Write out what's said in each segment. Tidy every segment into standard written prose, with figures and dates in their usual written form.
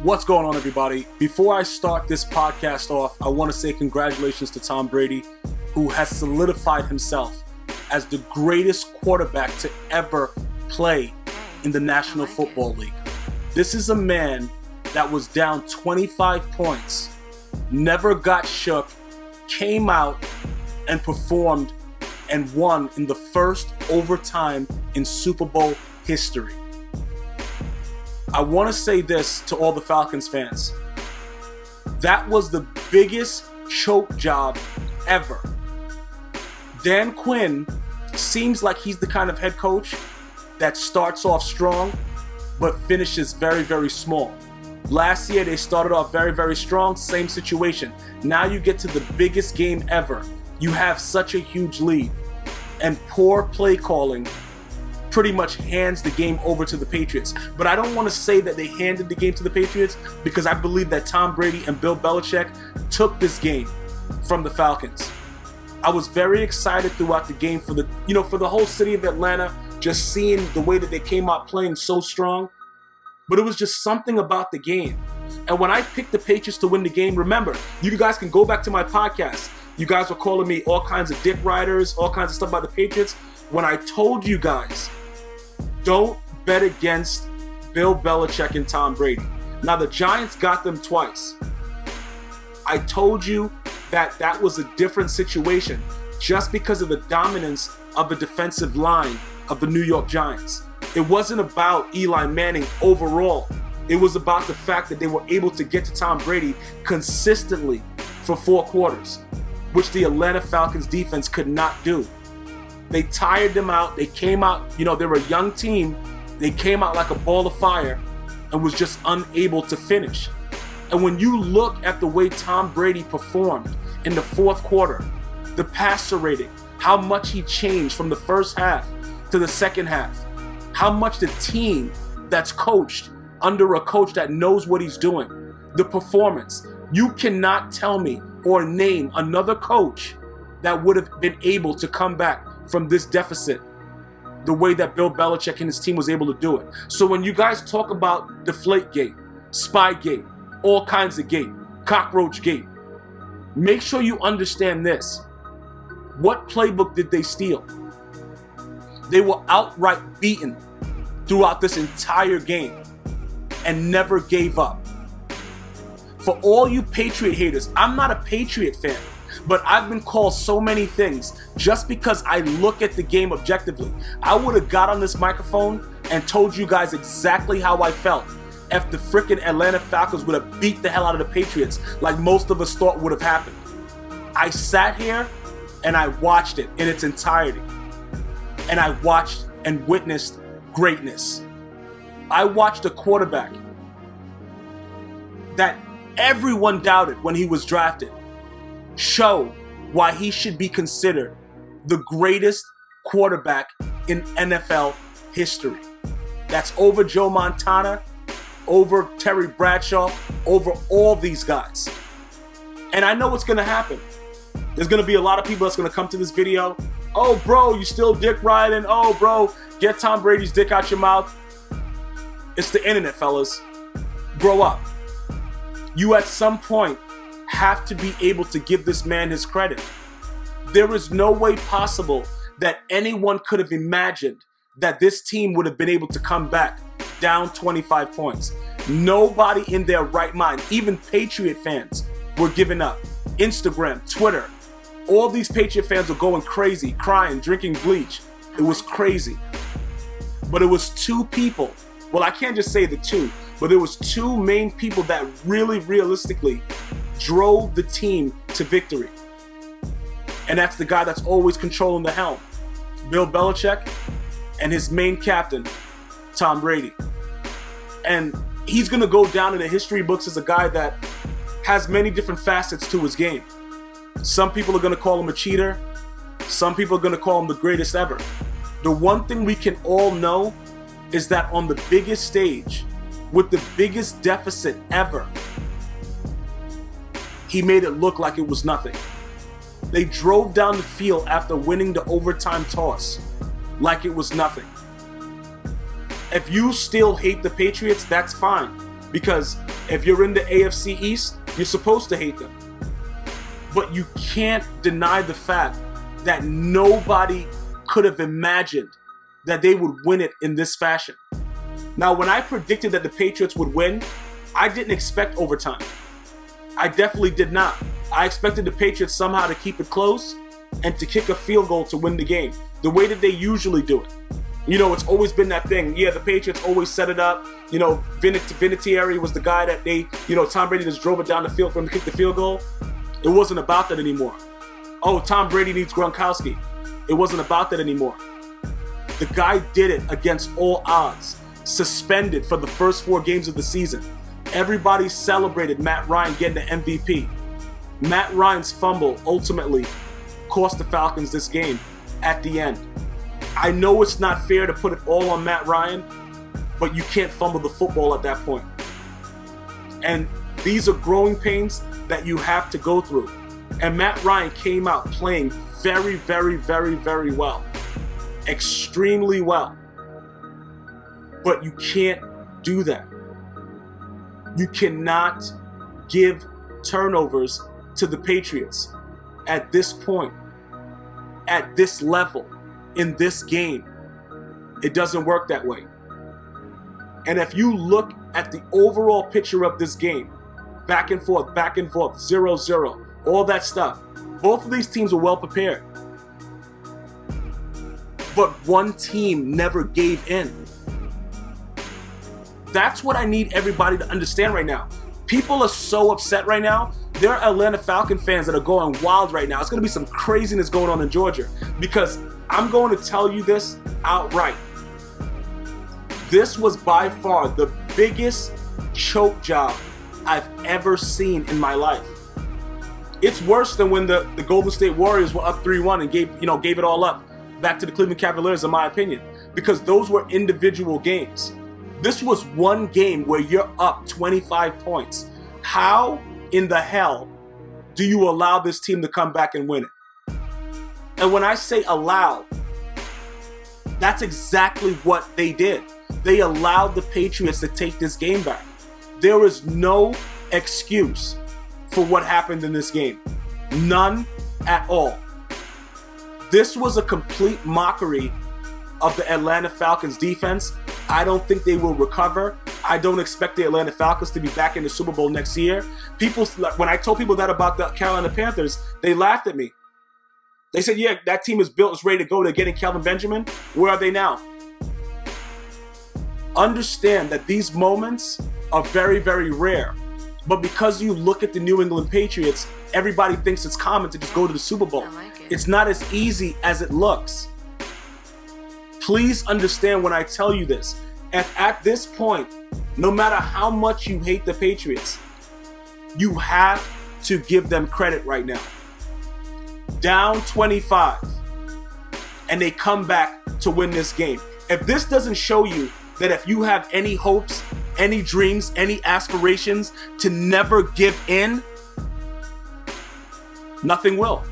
What's going on, everybody? Before I start this podcast off, I want to say congratulations to Tom Brady, who has solidified himself as the greatest quarterback to ever play in the National Football League. This is a man that was down 25 points, never got shook, came out and performed and won in the first overtime in Super Bowl history. I want to say this to all the Falcons fans. That was the biggest choke job ever. Dan Quinn seems like he's the kind of head coach that starts off strong but finishes very, very small. Last year, they started off very, very strong, same situation. Now you get to the biggest game ever. You have such a huge lead, and poor play calling pretty much hands the game over to the Patriots. But I don't want to say that they handed the game to the Patriots, because I believe that Tom Brady and Bill Belichick took this game from the Falcons. I was very excited throughout the game for the whole city of Atlanta, just seeing the way that they came out playing so strong. But it was just something about the game. And when I picked the Patriots to win the game, remember, you guys can go back to my podcast. You guys were calling me all kinds of dick riders, all kinds of stuff about the Patriots. When I told you guys, don't bet against Bill Belichick and Tom Brady. Now, the Giants got them twice. I told you that that was a different situation just because of the dominance of the defensive line of the New York Giants. It wasn't about Eli Manning overall. It was about the fact that they were able to get to Tom Brady consistently for 4 quarters, which the Atlanta Falcons defense could not do. They tired them out. They came out, they were a young team. They came out like a ball of fire and was just unable to finish. And when you look at the way Tom Brady performed in the 4th quarter, the passer rating, how much he changed from the first half to the second half, how much the team that's coached under a coach that knows what he's doing, the performance. You cannot tell me or name another coach that would have been able to come back from this deficit the way that Bill Belichick and his team was able to do it. So when you guys talk about Deflategate, Spygate, all kinds of gate, Cockroach Gate, make sure you understand this. What playbook did they steal? They were outright beaten throughout this entire game and never gave up. For all you Patriot haters, I'm not a Patriot fan, but I've been called so many things just because I look at the game objectively. I would have got on this microphone and told you guys exactly how I felt if the freaking Atlanta Falcons would have beat the hell out of the Patriots like most of us thought would have happened. I sat here and I watched it in its entirety. And I watched and witnessed greatness. I watched a quarterback that everyone doubted when he was drafted show why he should be considered the greatest quarterback in NFL history. That's over Joe Montana, over Terry Bradshaw, over all these guys. And I know what's going to happen. There's going to be a lot of people that's going to come to this video. Oh, bro, you still dick riding. Oh, bro, get Tom Brady's dick out your mouth. It's the internet, fellas. Grow up. You at some point have to be able to give this man his credit. There is no way possible that anyone could have imagined that this team would have been able to come back down 25 points. Nobody in their right mind, even Patriot fans, were giving up. Instagram, Twitter, all these Patriot fans were going crazy, crying, drinking bleach. It was crazy. But it was 2 people. Well, I can't just say the 2, but there was 2 main people that really realistically drove the team to victory. And that's the guy that's always controlling the helm, Bill Belichick, and his main captain, Tom Brady. And he's going to go down in the history books as a guy that has many different facets to his game. Some people are going to call him a cheater. Some people are going to call him the greatest ever. The one thing we can all know is that on the biggest stage, with the biggest deficit ever, he made it look like it was nothing. They drove down the field after winning the overtime toss like it was nothing. If you still hate the Patriots, that's fine. Because if you're in the AFC East, you're supposed to hate them. But you can't deny the fact that nobody could have imagined that they would win it in this fashion. Now, when I predicted that the Patriots would win, I didn't expect overtime. I definitely did not. I expected the Patriots somehow to keep it close and to kick a field goal to win the game, the way that they usually do it. You know, it's always been that thing. Yeah, the Patriots always set it up. You know, Vinatieri was the guy that Tom Brady just drove it down the field for him to kick the field goal. It wasn't about that anymore. Oh, Tom Brady needs Gronkowski. It wasn't about that anymore. The guy did it against all odds. Suspended for the first 4 games of the season. Everybody celebrated Matt Ryan getting the MVP. Matt Ryan's fumble ultimately cost the Falcons this game at the end. I know it's not fair to put it all on Matt Ryan, but you can't fumble the football at that point. And these are growing pains that you have to go through. And Matt Ryan came out playing very, very, very, very well. Extremely well. But you can't do that. You cannot give turnovers to the Patriots at this point, at this level, in this game. It doesn't work that way. And if you look at the overall picture of this game, back and forth, 0-0, all that stuff, both of these teams were well prepared. But one team never gave in. That's what I need everybody to understand right now. People are so upset right now. There are Atlanta Falcon fans that are going wild right now. It's going to be some craziness going on in Georgia, because I'm going to tell you this outright. This was by far the biggest choke job I've ever seen in my life. It's worse than when the Golden State Warriors were up 3-1 and gave it all up back to the Cleveland Cavaliers, in my opinion, because those were individual games. This was one game where you're up 25 points. How in the hell do you allow this team to come back and win it? And when I say allow, that's exactly what they did. They allowed the Patriots to take this game back. There is no excuse for what happened in this game. None at all. This was a complete mockery of the Atlanta Falcons defense. I don't think they will recover. I don't expect the Atlanta Falcons to be back in the Super Bowl next year. When I told people that about the Carolina Panthers, they laughed at me. They said, yeah, that team is built, it's ready to go. They're getting Kelvin Benjamin. Where are they now? Understand that these moments are very, very rare. But because you look at the New England Patriots, everybody thinks it's common to just go to the Super Bowl. It's not as easy as it looks. Please understand when I tell you this. At this point, no matter how much you hate the Patriots, you have to give them credit right now. Down 25, and they come back to win this game. If this doesn't show you that if you have any hopes, any dreams, any aspirations to never give in, nothing will.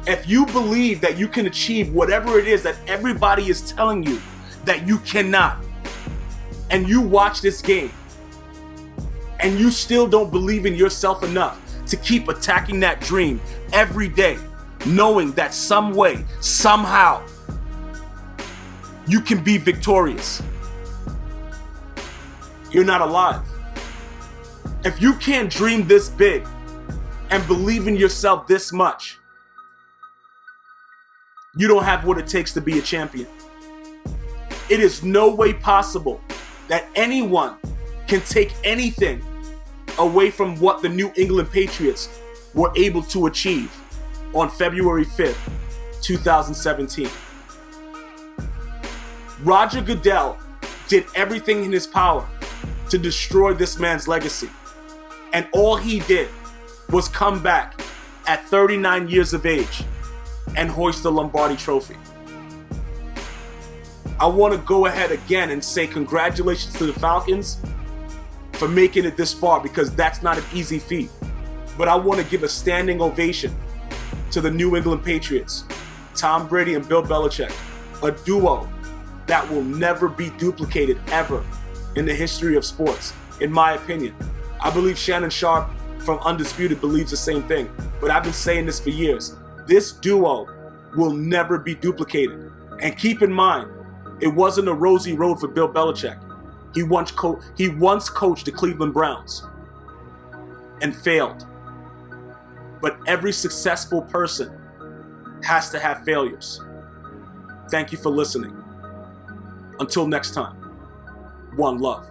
If you believe that you can achieve whatever it is that everybody is telling you that you cannot, and you watch this game, and you still don't believe in yourself enough to keep attacking that dream every day, knowing that some way, somehow, you can be victorious, you're not alive. If you can't dream this big and believe in yourself this much, you don't have what it takes to be a champion. It is no way possible that anyone can take anything away from what the New England Patriots were able to achieve on February 5th, 2017. Roger Goodell did everything in his power to destroy this man's legacy. And all he did was come back at 39 years of age and hoist the Lombardi Trophy. I want to go ahead again and say congratulations to the Falcons for making it this far, because that's not an easy feat. But I want to give a standing ovation to the New England Patriots, Tom Brady and Bill Belichick, a duo that will never be duplicated ever in the history of sports, in my opinion. I believe Shannon Sharp from Undisputed believes the same thing, but I've been saying this for years. This duo will never be duplicated. And keep in mind, it wasn't a rosy road for Bill Belichick. He once coached the Cleveland Browns and failed. But every successful person has to have failures. Thank you for listening. Until next time, one love.